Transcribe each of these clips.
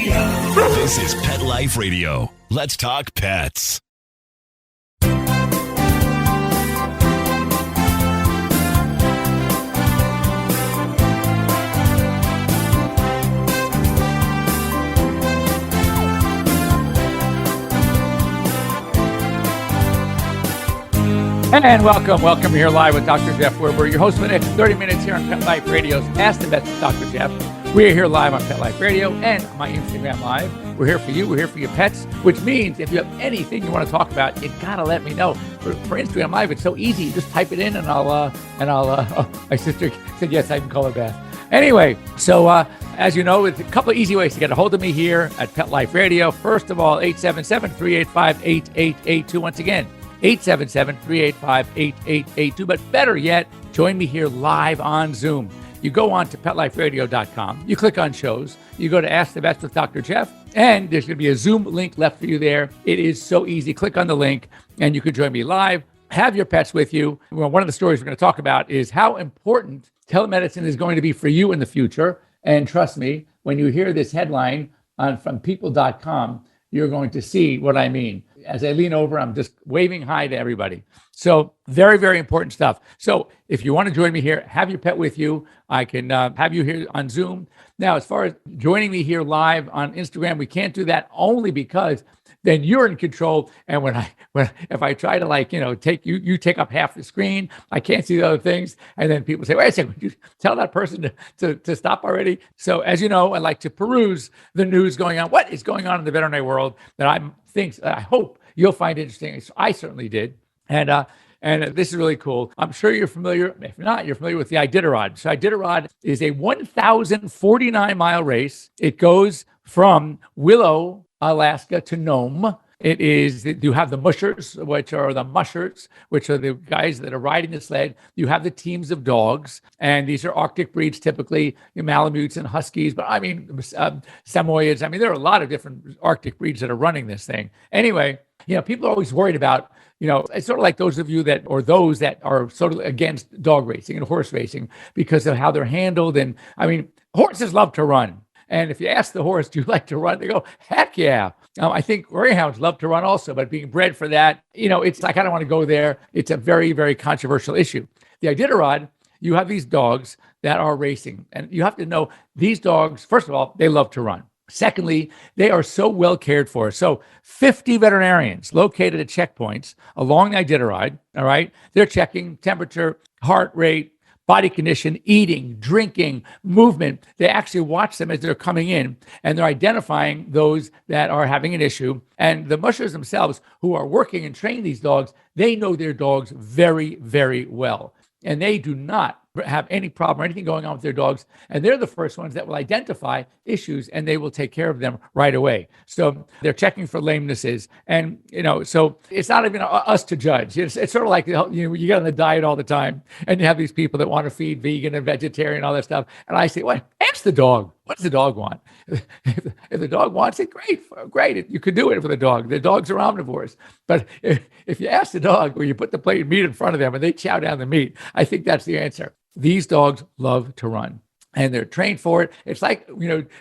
This is Pet Life Radio. Let's talk pets. And welcome here live with Dr. Jeff Werber, your host for the next 30 minutes here on Pet Life Radio's Ask the Vets with Dr. Jeff. We're here live on Pet Life Radio and my Instagram Live. We're here for you. We're here for your pets, which means if you have anything you want to talk about, you gotta let me know. For Instagram Live, it's so easy. You just type it in and I'll my sister said, yes, I can call her back. Anyway, so as you know, it's a couple of easy ways to get a hold of me here at Pet Life Radio. First of all, 877-385-8882. Once again, 877-385-8882. But better yet, join me here live on Zoom. You go on to PetLifeRadio.com. You click on shows. You go to Ask the Vets with Dr. Jeff, and there's going to be a Zoom link left for you there. It is so easy. Click on the link, and you can join me live. Have your pets with you. Well, one of the stories we're going to talk about is how important telemedicine is going to be for you in the future. And trust me, when you hear this headline from people.com, you're going to see what I mean. As I lean over, I'm just waving hi to everybody. So very, very important stuff. So if you want to join me here, have your pet with you. I can have you here on Zoom. Now, as far as joining me here live on Instagram, we can't do that only because then you're in control. And if I try to take you take up half the screen, I can't see the other things. And then people say, wait a second, would you tell that person to stop already? So as you know, I like to peruse the news going on. What is going on in the veterinary world that I hope you'll find interesting. I certainly did. And this is really cool. I'm sure you're familiar. If not, you're familiar with the Iditarod. So Iditarod is a 1,049-mile race. It goes from Willow, Alaska to Nome. You have the mushers, which are the guys that are riding the sled. You have the teams of dogs, and these are Arctic breeds, typically Malamutes and Huskies, but Samoyeds. There are a lot of different Arctic breeds that are running this thing. Anyway, people are always worried about, it's sort of like those that are sort of against dog racing and horse racing because of how they're handled. And horses love to run. And if you ask the horse, do you like to run? They go, heck yeah. I think greyhounds love to run also, but being bred for that, it's like, I don't want to go there. It's a very, very controversial issue. The Iditarod, you have these dogs that are racing. And you have to know these dogs, first of all, they love to run. Secondly, they are so well cared for. So 50 veterinarians located at checkpoints along the Iditarod, all right? They're checking temperature, heart rate, body condition, eating, drinking, movement. They actually watch them as they're coming in, and they're identifying those that are having an issue. And the mushers themselves, who are working and training these dogs, they know their dogs very, very well. And they do not have any problem or anything going on with their dogs. And they're the first ones that will identify issues, and they will take care of them right away. So they're checking for lamenesses. And, so it's not even us to judge. It's sort of like, you get on the diet all the time, and you have these people that want to feed vegan and vegetarian and all that stuff. And I say, what? Ask the dog. What does the dog want? If the dog wants it, great. You could do it for the dog. The dogs are omnivores. But if you ask the dog, or you put the plate of meat in front of them and they chow down the meat, I think that's the answer. These dogs love to run, and they're trained for it. It's like,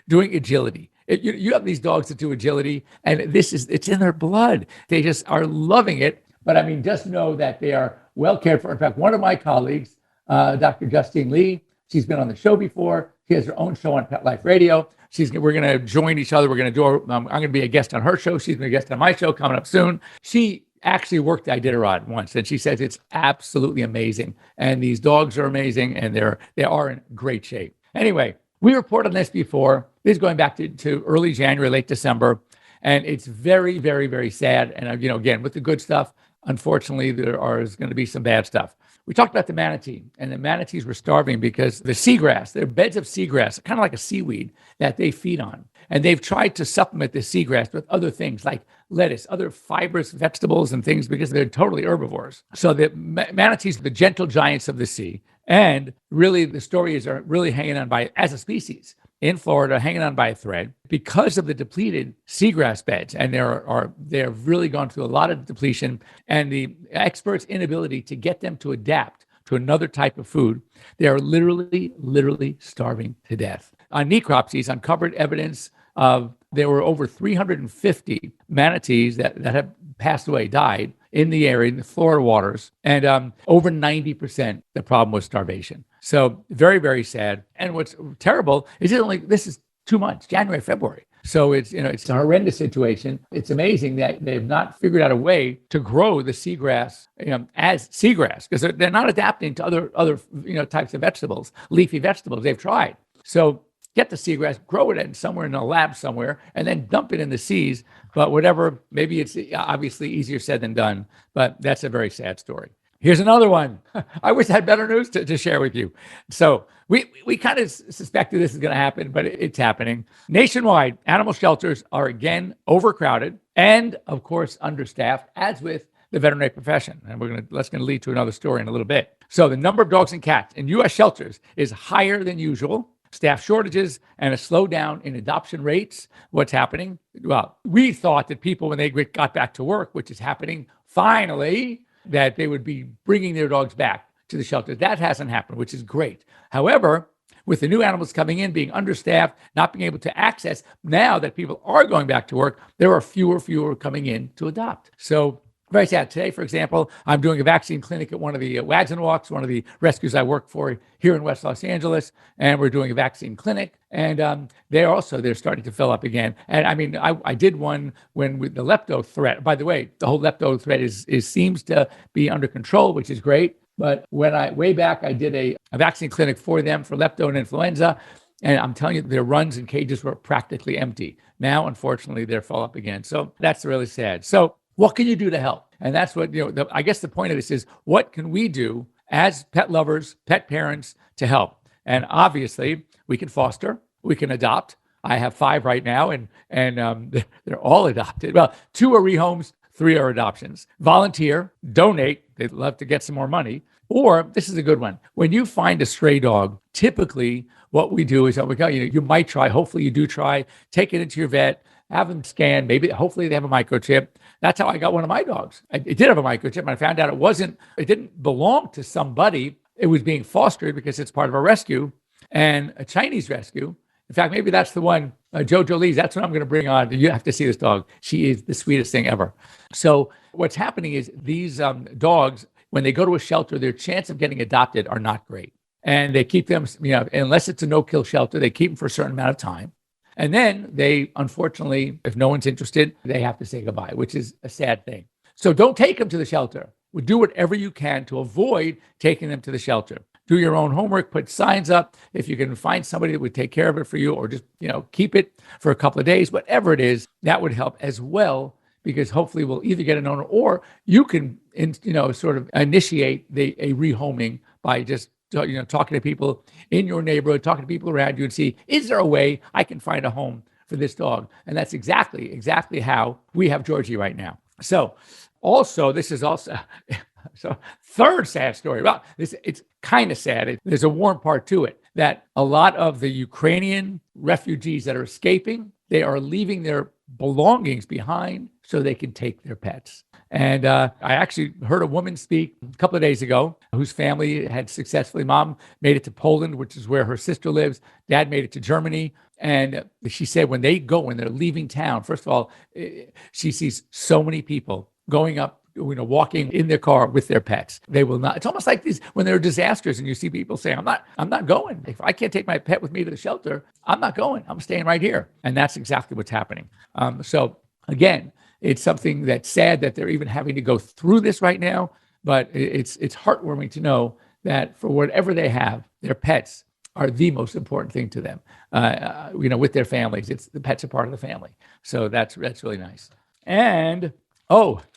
doing agility. You have these dogs that do agility, and it's in their blood. They just are loving it. But just know that they are well cared for. In fact, one of my colleagues, Dr. Justine Lee, she's been on the show before. She has her own show on Pet Life Radio. We're going to join each other. I'm going to be a guest on her show. She's going to be a guest on my show coming up soon. She actually worked the Iditarod once, and she says it's absolutely amazing. And these dogs are amazing, and they are in great shape. Anyway, we reported on this before. This is going back to early January, late December, and it's very, very, very sad. And again, with the good stuff, unfortunately, there is going to be some bad stuff. We talked about the manatee, and the manatees were starving because the seagrass, they're beds of seagrass, kind of like a seaweed that they feed on. And they've tried to supplement the seagrass with other things like lettuce, other fibrous vegetables and things, because they're totally herbivores. So the manatees are the gentle giants of the sea. And really, the stories are really hanging on by, as a species in Florida, hanging on by a thread because of the depleted seagrass beds. And they're really gone through a lot of depletion, and the experts' inability to get them to adapt to another type of food. They are literally starving to death. On necropsies, uncovered evidence of there were over 350 manatees that have passed away, died in the area, in the Florida waters. And over 90%, the problem was starvation. So very, very sad. And what's terrible is this is 2 months, January, February. So it's a horrendous situation. It's amazing that they've not figured out a way to grow the seagrass as seagrass, because they're not adapting to other types of vegetables, leafy vegetables. They've tried. So get the seagrass, grow it somewhere in a lab somewhere, and then dump it in the seas. But whatever, maybe it's obviously easier said than done, but that's a very sad story. Here's another one. I wish I had better news to share with you. So we kind of suspected this is going to happen, but it's happening. Nationwide, animal shelters are again overcrowded and, of course, understaffed, as with the veterinary profession. And that's going to lead to another story in a little bit. So the number of dogs and cats in U.S. shelters is higher than usual. Staff shortages and a slowdown in adoption rates. What's happening? Well, we thought that people, when they got back to work, which is happening finally, that they would be bringing their dogs back to the shelter. That hasn't happened, which is great. However, with the new animals coming in, being understaffed, not being able to access, now that people are going back to work, there are fewer coming in to adopt. So very sad. Today, for example, I'm doing a vaccine clinic at one of the Wags and Walks, one of the rescues I work for here in West Los Angeles, and we're doing a vaccine clinic. And they're starting to fill up again. And I mean, I did one with the lepto threat. By the way, the whole lepto threat seems to be under control, which is great. But way back, I did a vaccine clinic for them for lepto and influenza. And I'm telling you, their runs and cages were practically empty. Now, unfortunately, they're full up again. So that's really sad. So what can you do to help? And that's what, I guess the point of this is, what can we do as pet lovers, pet parents to help? And obviously, we can foster, we can adopt. I have 5 right now, and they're all adopted. Well, 2 are rehomes, 3 are adoptions. Volunteer, donate. They'd love to get some more money. Or, this is a good one. When you find a stray dog, typically what we do is, you might try, hopefully you do try, take it into your vet, have them scanned, hopefully they have a microchip. That's how I got one of my dogs. It did have a microchip, and I found out it didn't belong to somebody. It was being fostered because it's part of a rescue, and a Chinese rescue. In fact, maybe that's the one, Jojo Lee's. That's what I'm going to bring on. You have to see this dog. She is the sweetest thing ever. So what's happening is these dogs, when they go to a shelter, their chance of getting adopted are not great. And they keep them, unless it's a no-kill shelter, they keep them for a certain amount of time. And then they, unfortunately, if no one's interested, they have to say goodbye, which is a sad thing. So don't take them to the shelter. Do whatever you can to avoid taking them to the shelter. Do your own homework, put signs up. If you can find somebody that would take care of it for you, or just, keep it for a couple of days, whatever it is, that would help as well, because hopefully we'll either get an owner, or you can, sort of initiate a rehoming by just talking to people in your neighborhood, talking to people around you, and see, is there a way I can find a home for this dog? And that's exactly how we have Georgie right now. So this is also, third sad story. Well, it's kind of sad. There's a warm part to it, that a lot of the Ukrainian refugees that are escaping, they are leaving their belongings behind so they can take their pets. And I actually heard a woman speak a couple of days ago whose family had successfully, mom made it to Poland, which is where her sister lives. Dad made it to Germany. And she said when they're leaving town, first of all, she sees so many people going up, walking in their car with their pets. They will not. It's almost like these, when there are disasters and you see people saying, I'm not going. If I can't take my pet with me to the shelter, I'm not going. I'm staying right here. And that's exactly what's happening. So again, it's something that's sad that they're even having to go through this right now, but it's heartwarming to know that for whatever they have, their pets are the most important thing to them. With their families, the pets are part of the family. So that's really nice. And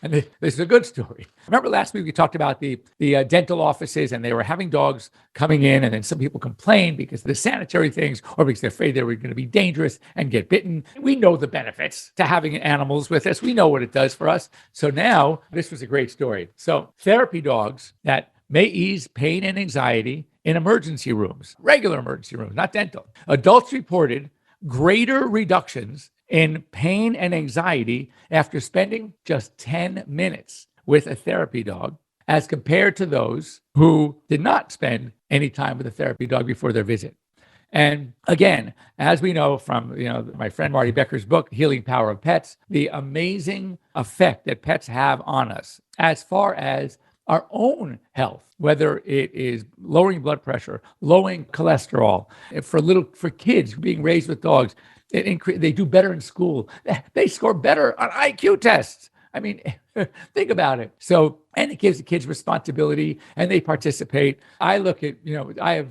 this is a good story. Remember last week we talked about the dental offices, and they were having dogs coming in, and then some people complained because of the sanitary things, or because they're afraid they were going to be dangerous and get bitten. We know the benefits to having animals with us. We know what it does for us. So now, this was a great story. So therapy dogs that may ease pain and anxiety in emergency rooms, regular emergency rooms, not dental. Adults reported greater reductions in pain and anxiety after spending just 10 minutes with a therapy dog, as compared to those who did not spend any time with a therapy dog before their visit. And again, as we know from my friend Marty Becker's book, Healing Power of Pets, the amazing effect that pets have on us as far as our own health, whether it is lowering blood pressure, lowering cholesterol, for kids being raised with dogs, they do better in school. They score better on IQ tests. I mean, think about it. So, and it gives the kids responsibility and they participate. I look at, I have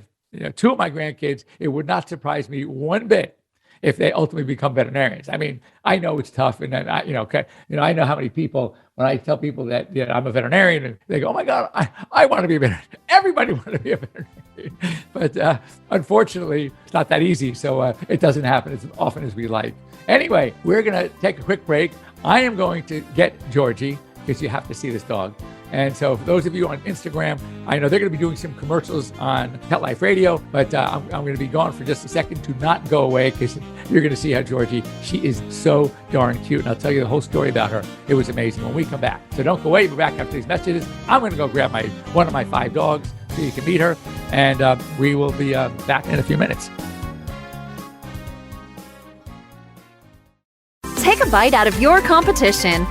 two of my grandkids. It would not surprise me one bit if they ultimately become veterinarians. I mean, I know it's tough, and then I know how many people, when I tell people that I'm a veterinarian, and they go, "Oh my God, I want to be a veterinarian." Everybody wants to be a veterinarian, but unfortunately, it's not that easy. So it doesn't happen as often as we like. Anyway, we're gonna take a quick break. I am going to get Georgie because you have to see this dog. And so for those of you on Instagram, I know they're going to be doing some commercials on Pet Life Radio, but I'm going to be gone for just a second. To not go away because you're going to see how Georgie, she is so darn cute. And I'll tell you the whole story about her. It was amazing when we come back. So don't go away. We're back after these messages. I'm going to go grab one of my 5 dogs so you can meet her. And we will be back in a few minutes. Take a bite out of your competition.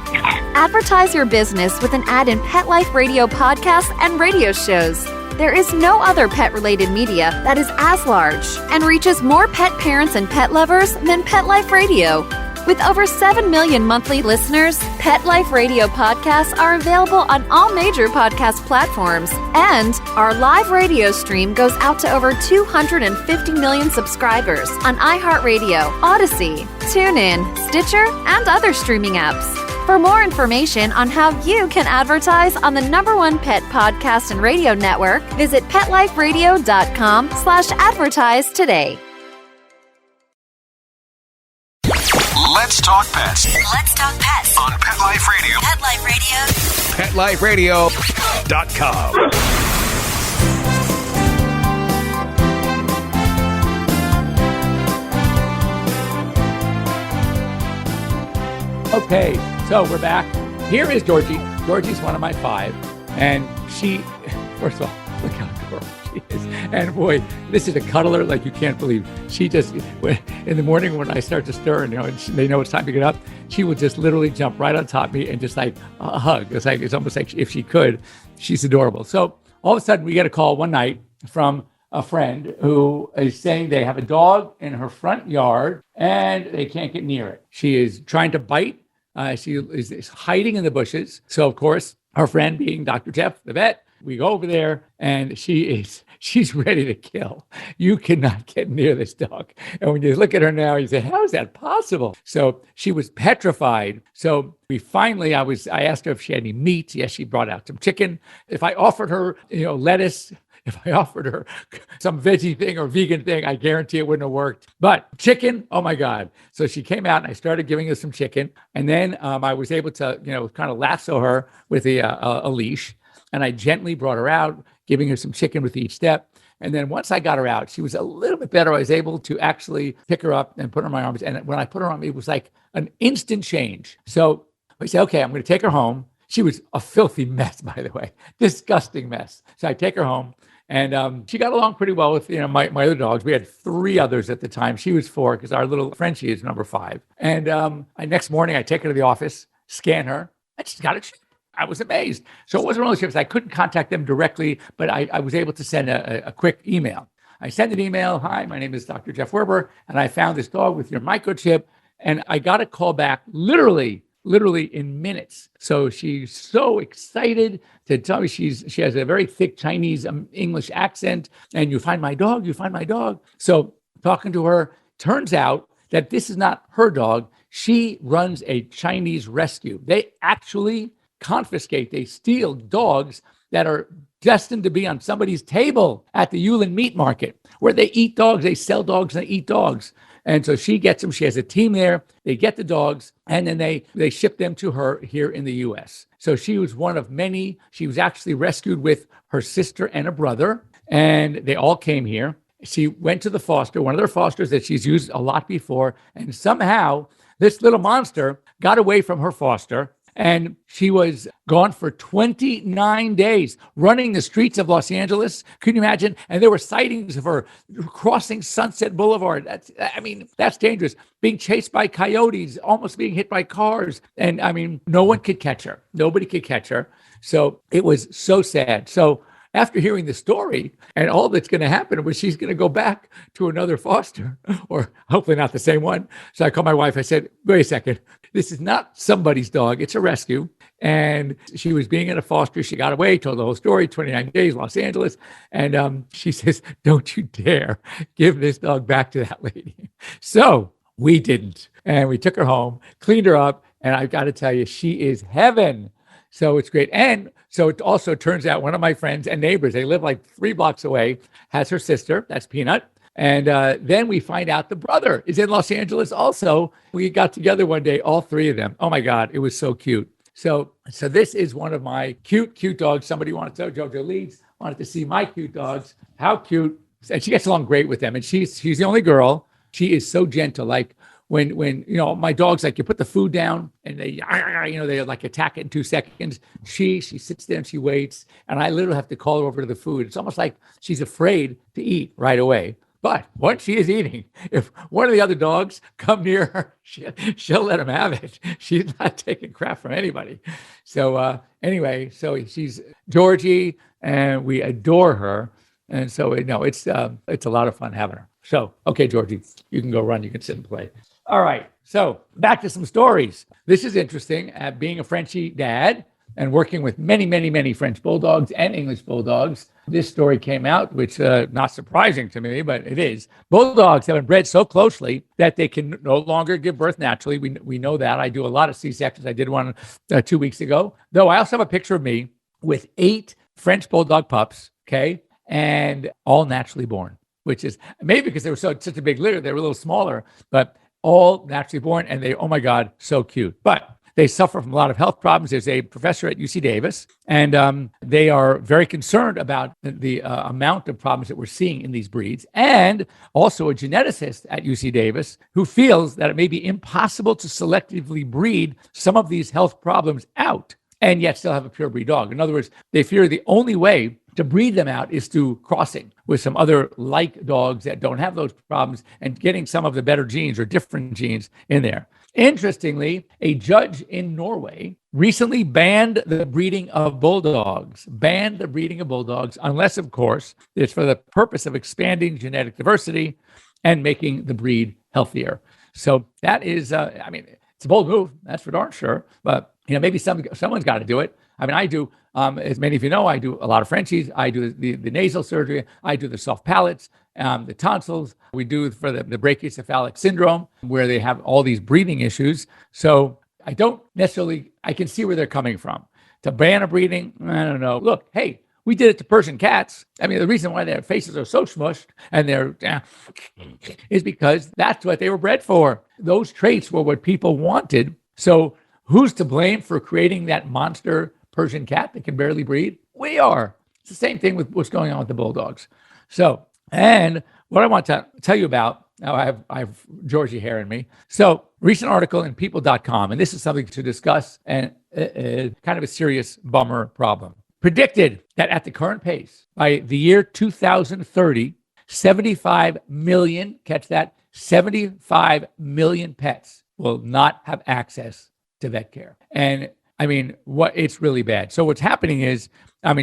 Advertise your business with an ad in Pet Life Radio podcasts and radio shows. There is no other pet-related media that is as large and reaches more pet parents and pet lovers than Pet Life Radio. With over 7 million monthly listeners, Pet Life Radio podcasts are available on all major podcast platforms, and our live radio stream goes out to over 250 million subscribers on iHeartRadio, Odyssey, TuneIn, Stitcher, and other streaming apps. For more information on how you can advertise on the #1 pet podcast and radio network, visit PetLifeRadio.com/advertise today. Let's talk pets. Let's talk pets On Pet Life Radio. Pet Life Radio. PetLifeRadio.com. Okay, so we're back. Here is Georgie. Georgie's one of my 5. And she, first of all, look how adorable she is. And boy, this is a cuddler like you can't believe. She just, in the morning when I start to stir and they know it's time to get up, she will just literally jump right on top of me and just like a hug. It's almost like if she could. She's adorable. So all of a sudden we get a call one night from a friend who is saying they have a dog in her front yard and they can't get near it. She is trying to bite. She is hiding in the bushes. So, of course, her friend being Dr. Jeff, the vet, we go over there and she's ready to kill. You cannot get near this dog. And when you look at her now, you say, how is that possible? So she was petrified. So I asked her if she had any meat. Yes, she brought out some chicken. If I offered her, lettuce, if I offered her some veggie thing or vegan thing, I guarantee it wouldn't have worked. But chicken, oh my God. So she came out and I started giving her some chicken. And then I was able to, kind of lasso her with a leash. And I gently brought her out, giving her some chicken with each step. And then once I got her out, she was a little bit better. I was able to actually pick her up and put her in my arms. And when I put her on, it was like an instant change. So I said, okay, I'm going to take her home. She was a filthy mess, by the way, disgusting mess. So I take her home. And she got along pretty well with my other dogs. We had 3 others at the time. She was 4 because our little Frenchie is number 5. And next morning, I take her to the office, scan her, and she's got a chip. I was amazed. So it wasn't one of those chips. I couldn't contact them directly, but I was able to send a quick email. I sent an email. Hi, my name is Dr. Jeff Werber, and I found this dog with your microchip. And I got a call back literally in minutes. So she's so excited to tell me she has a very thick Chinese English accent. And you find my dog. So talking to her, turns out that this is not her dog. She runs a Chinese rescue. They actually they steal dogs that are destined to be on somebody's table at the Yulin meat market, where they eat dogs. They sell dogs and they eat dogs. And so she gets them. She has a team there. They get the dogs, and then they ship them to her here in the U.S. So she was one of many. She was actually rescued with her sister and a brother, and they all came here. She went to the foster, one of their fosters that she's used a lot before, and somehow this little monster got away from her foster And she was gone for 29 days, running the streets of Los Angeles. Can you imagine? And there were sightings of her crossing Sunset Boulevard. That's dangerous. Being chased by coyotes, almost being hit by cars. And no one could catch her. Nobody could catch her. So it was so sad. So after hearing the story and all that's going to happen was she's going to go back to another foster, or hopefully not the same one. So I called my wife. I said, wait a second. This is not somebody's dog. It's a rescue. And she was being in a foster. She got away, told the whole story, 29 days, Los Angeles. And she says, don't you dare give this dog back to that lady. So we didn't. And we took her home, cleaned her up. And I've got to tell you, she is heaven. So it's great. And so it also turns out one of my friends and neighbors, they live like 3 blocks away, has her sister, that's Peanut. And then we find out the brother is in Los Angeles also. We got together one day, all 3 of them. Oh my God, it was so cute. So this is one of my cute dogs. Somebody wanted to, Jojo Leeds wanted to see my cute dogs. How cute. And she gets along great with them. And she's the only girl. She is so gentle. Like when my dogs, like you put the food down and they like attack it in 2 seconds. She sits there and she waits. And I literally have to call her over to the food. It's almost like she's afraid to eat right away. But once she is eating, if one of the other dogs come near her, she'll let him have it. She's not taking crap from anybody. So anyway, so she's Georgie, and we adore her. And so it's a lot of fun having her. So, okay, Georgie, you can go run. You can sit and play. All right. So back to some stories. This is interesting. Being a Frenchie dad and working with many, many, many French bulldogs and English bulldogs, this story came out, which not surprising to me, but it is. Bulldogs have been bred so closely that they can no longer give birth naturally. We know that. I do a lot of C-sections. I did one 2 weeks ago. Though I also have a picture of me with 8 French bulldog pups, okay, and all naturally born, which is maybe because they were such a big litter, they were a little smaller, but all naturally born, and they, oh my God, so cute. But they suffer from a lot of health problems. There's a professor at UC Davis, and they are very concerned about the amount of problems that we're seeing in these breeds, and also a geneticist at UC Davis who feels that it may be impossible to selectively breed some of these health problems out and yet still have a pure breed dog. In other words, they fear the only way to breed them out is through crossing with some other like dogs that don't have those problems and getting some of the better genes or different genes in there. Interestingly, a judge in Norway recently banned the breeding of bulldogs, unless, of course, it's for the purpose of expanding genetic diversity and making the breed healthier. So that is, it's a bold move, that's for darn sure. But, maybe someone's got to do it. I do, as many of you know, I do a lot of Frenchies. I do the nasal surgery. I do the soft palates, the tonsils. We do for the brachycephalic syndrome, where they have all these breathing issues. So I can see where they're coming from. To ban a breeding, I don't know. Look, hey, we did it to Persian cats. The reason why their faces are so smushed and is because that's what they were bred for. Those traits were what people wanted. So who's to blame for creating that monster Persian cat that can barely breathe? We are. It's the same thing with what's going on with the bulldogs. So, and what I want to tell you about, now I have Georgie hair in me. So, recent article in people.com, and this is something to discuss, and kind of a serious bummer problem. Predicted that at the current pace, by the year 2030, 75 million, catch that, 75 million pets will not have access to vet care. And it's really bad. So what's happening is,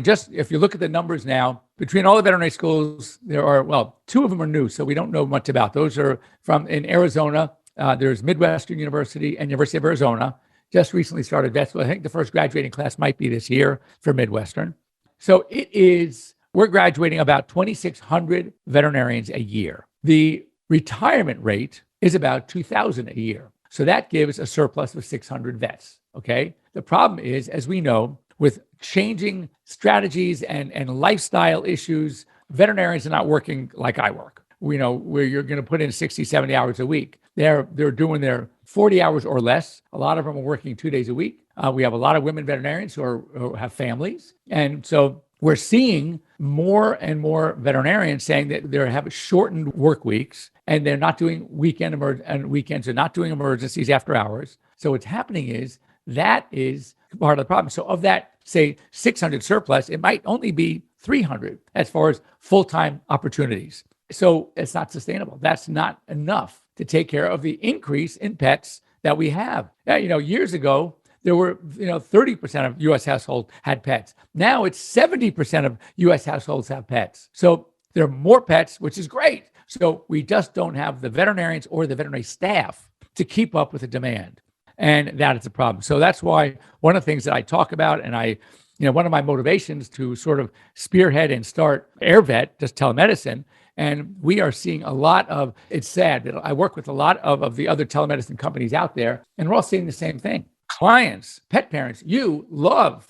just if you look at the numbers now, between all the veterinary schools, there are, 2 of them are new, so we don't know much about. Those are in Arizona. There's Midwestern University and University of Arizona. Just recently started vets. So I think the first graduating class might be this year for Midwestern. So we're graduating about 2,600 veterinarians a year. The retirement rate is about 2,000 a year. So that gives a surplus of 600 vets, okay? The problem is, as we know, with changing strategies and lifestyle issues, veterinarians are not working like I work. We know where you're going to put in 60, 70 hours a week. They're doing their 40 hours or less. A lot of them are working 2 days a week. We have a lot of women veterinarians who have families. And so we're seeing more and more veterinarians saying that they have shortened work weeks and they're not doing weekends are not doing emergencies after hours. So what's happening is that is part of the problem. So of that, say 600 surplus, it might only be 300 as far as full-time opportunities. So it's not sustainable. That's not enough to take care of the increase in pets that we have. Years ago, there were 30% of U.S. households had pets. Now it's 70% of U.S. households have pets. So there are more pets, which is great. So we just don't have the veterinarians or the veterinary staff to keep up with the demand. And that is a problem. So that's why one of the things that I talk about, and one of my motivations to sort of spearhead and start AirVet, just telemedicine. And we are seeing a lot of, it's sad that I work with a lot of the other telemedicine companies out there, and we're all seeing the same thing. Clients, pet parents, you love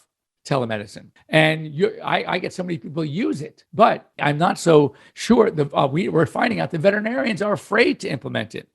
telemedicine. And I get so many people use it, but I'm not so sure. We're finding out the veterinarians are afraid to implement it.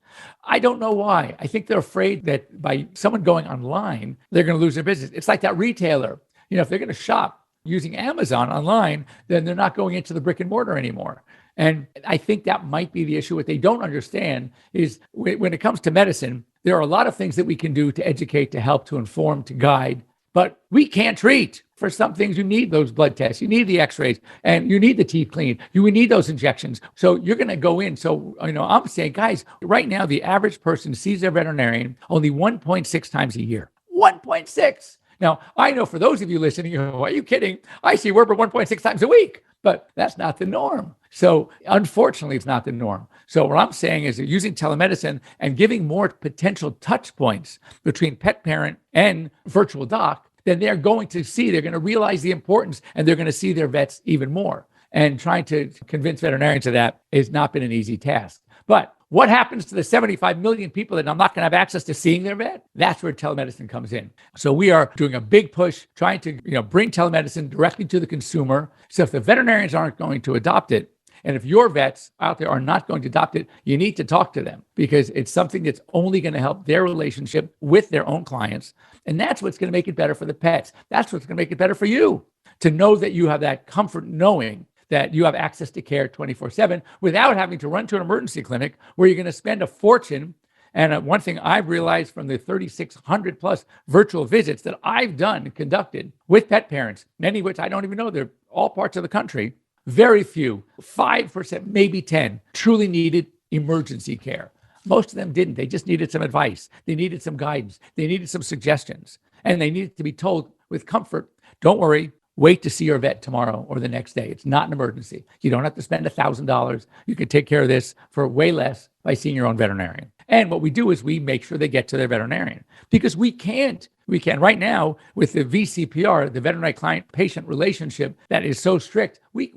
I don't know why. I think they're afraid that by someone going online, they're going to lose their business. It's like that retailer. If they're going to shop using Amazon online, then they're not going into the brick and mortar anymore. And I think that might be the issue. What they don't understand is when it comes to medicine, there are a lot of things that we can do to educate, to help, to inform, to guide, but we can't treat. For some things, you need those blood tests, you need the x-rays, and you need the teeth cleaned. You need those injections. So you're going to go in. So, I'm saying, guys, right now, the average person sees their veterinarian only 1.6 times a year. 1.6. Now, I know for those of you listening, you go, are you kidding? I see Werber 1.6 times a week, but that's not the norm. So unfortunately, it's not the norm. So what I'm saying is that using telemedicine and giving more potential touch points between pet parent and virtual doc, then they're going to realize the importance, and they're going to see their vets even more. And trying to convince veterinarians of that has not been an easy task. But what happens to the 75 million people that I'm not going to have access to seeing their vet? That's where telemedicine comes in. So we are doing a big push trying to bring telemedicine directly to the consumer. So if the veterinarians aren't going to adopt it, and if your vets out there are not going to adopt it, you need to talk to them, because it's something that's only going to help their relationship with their own clients. And that's what's going to make it better for the pets. That's what's going to make it better for you, to know that you have that comfort knowing that you have access to care 24/7 without having to run to an emergency clinic where you're going to spend a fortune. And one thing I've realized from the 3,600 plus virtual visits that I've done and conducted with pet parents, many of which I don't even know, they're all parts of the country, very few, 5%, maybe 10, truly needed emergency care. Most of them didn't. They just needed some advice. They needed some guidance. They needed some suggestions. And they needed to be told with comfort, don't worry, wait to see your vet tomorrow or the next day. It's not an emergency. You don't have to spend $1,000. You can take care of this for way less by seeing your own veterinarian. And what we do is we make sure they get to their veterinarian, because we can right now with the VCPR, the veterinary client patient relationship that is so strict, we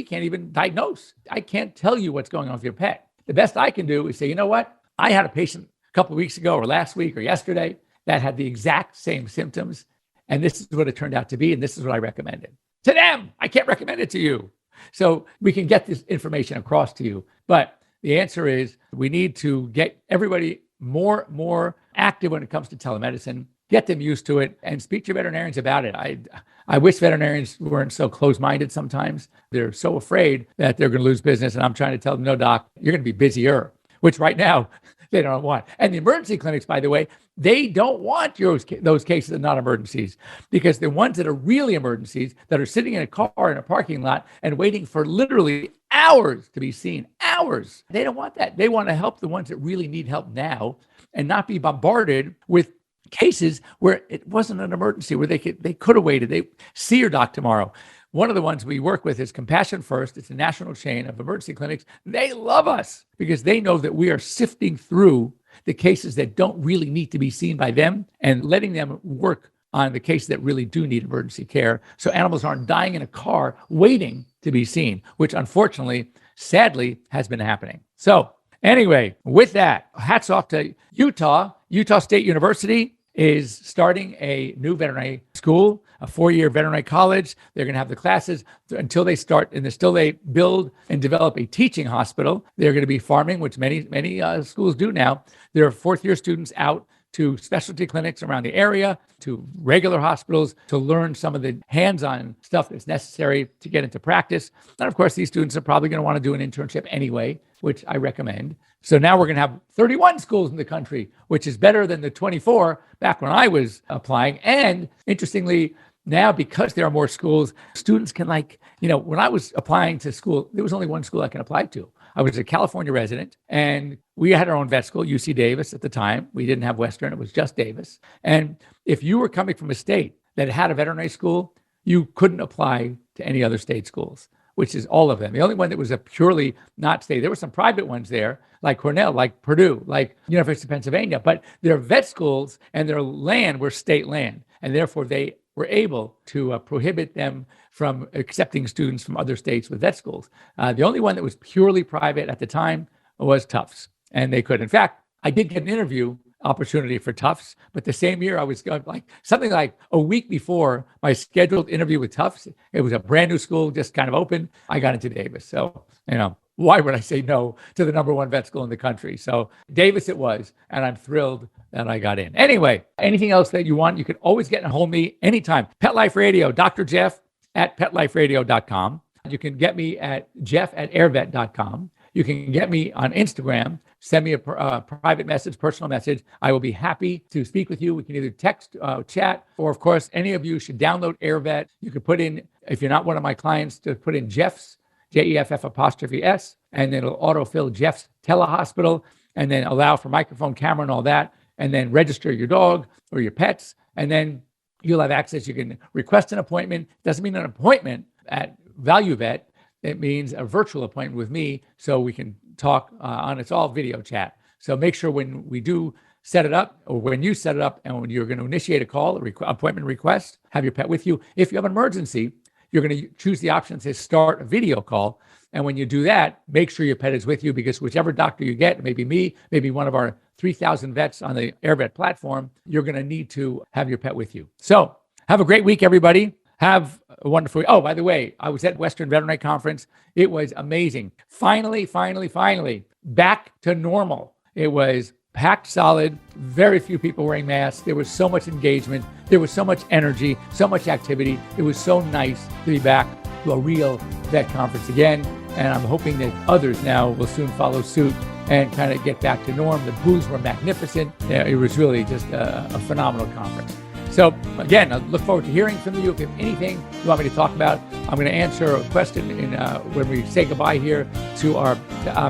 can't even diagnose. I can't tell you what's going on with your pet. The best I can do is say, you know what? I had a patient a couple of weeks ago or last week or yesterday that had the exact same symptoms. And this is what it turned out to be. And this is what I recommended to them. I can't recommend it to you. So we can get this information across to you. But the answer is we need to get everybody more active when it comes to telemedicine, get them used to it, and speak to veterinarians about it. I wish veterinarians weren't so close-minded sometimes. They're so afraid that they're going to lose business. And I'm trying to tell them, no, doc, you're going to be busier, which right now they don't want. And the emergency clinics, by the way, they don't want those cases of not emergencies, because the ones that are really emergencies, that are sitting in a car in a parking lot and waiting for literally hours to be seen, hours, they don't want that. They want to help the ones that really need help now and not be bombarded with cases where it wasn't an emergency, where they could have waited. They see your doc tomorrow. One of the ones we work with is Compassion First. It's a national chain of emergency clinics. They love us because they know that we are sifting through the cases that don't really need to be seen by them and letting them work on the cases that really do need emergency care. So animals aren't dying in a car waiting to be seen, which unfortunately, sadly, has been happening. So anyway, with that, hats off to Utah. Utah State University is starting a new veterinary school, a 4-year veterinary college. They're going to have the classes until they start, and until they build and develop a teaching hospital. They're going to be farming, which many schools do now. There are 4th-year students out to specialty clinics around the area, to regular hospitals, to learn some of the hands-on stuff that's necessary to get into practice. And of course, these students are probably going to want to do an internship anyway, which I recommend. So now we're going to have 31 schools in the country, which is better than the 24 back when I was applying. And interestingly, now, because there are more schools, students can when I was applying to school, there was only one school I can apply to. I was a California resident, and we had our own vet school, UC Davis at the time. We didn't have Western, it was just Davis. And if you were coming from a state that had a veterinary school, you couldn't apply to any other state schools, which is all of them. The only one that was a purely not state, there were some private ones there, like Cornell, like Purdue, like University of Pennsylvania, but their vet schools and their land were state land. And therefore they were able to prohibit them from accepting students from other states with vet schools. The only one that was purely private at the time was Tufts, and they could. In fact, I did get an interview opportunity for Tufts, but the same year I was going, something like a week before my scheduled interview with Tufts, it was a brand new school, just kind of open, I got into Davis. So, why would I say no to the number one vet school in the country? So Davis it was, and I'm thrilled that I got in. Anyway, anything else that you want, you can always get a hold of me anytime. Pet Life Radio, Dr. Jeff at PetLifeRadio.com. You can get me at Jeff@airvet.com. You can get me on Instagram. Send me a private message, personal message. I will be happy to speak with you. We can either text, chat, or of course, any of you should download AirVet. You could put in, if you're not one of my clients, to put in Jeff's, JEFF''S, and then it'll autofill Jeff's telehospital, and then allow for microphone, camera, and all that, and then register your dog or your pets, and then you'll have access. You can request an appointment. Doesn't mean an appointment at Value Vet. It means a virtual appointment with me, so we can talk it's all video chat. So make sure when we do set it up, or when you set it up, and when you're going to initiate a call, appointment request, have your pet with you. If you have an emergency, you're going to choose the option that says start a video call. And when you do that, make sure your pet is with you, because whichever doctor you get, maybe me, maybe one of our 3,000 vets on the AirVet platform, you're going to need to have your pet with you. So have a great week, everybody. Have a wonderful week. Oh, by the way, I was at Western Veterinary Conference. It was amazing. Finally, back to normal. It was packed solid, very few people wearing masks. There was so much engagement. There was so much energy, so much activity. It was so nice to be back to a real vet conference again. And I'm hoping that others now will soon follow suit and kind of get back to norm. The booths were magnificent. It was really just a phenomenal conference. So again, I look forward to hearing from you. If you have anything you want me to talk about, I'm going to answer a question when we say goodbye here to our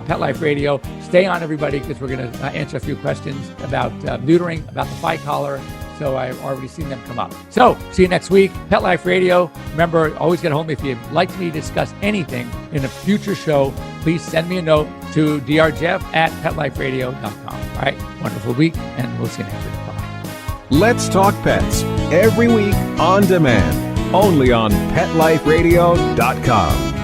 Pet Life Radio. Stay on, everybody, because we're going to answer a few questions about neutering, about the fight collar. So I've already seen them come up. So see you next week. Pet Life Radio. Remember, always get a hold of me if you'd like me to discuss anything in a future show. Please send me a note to drjeff@PetLifeRadio.com. All right, wonderful week, and we'll see you next week. Bye. Let's Talk Pets, every week on demand, only on PetLifeRadio.com.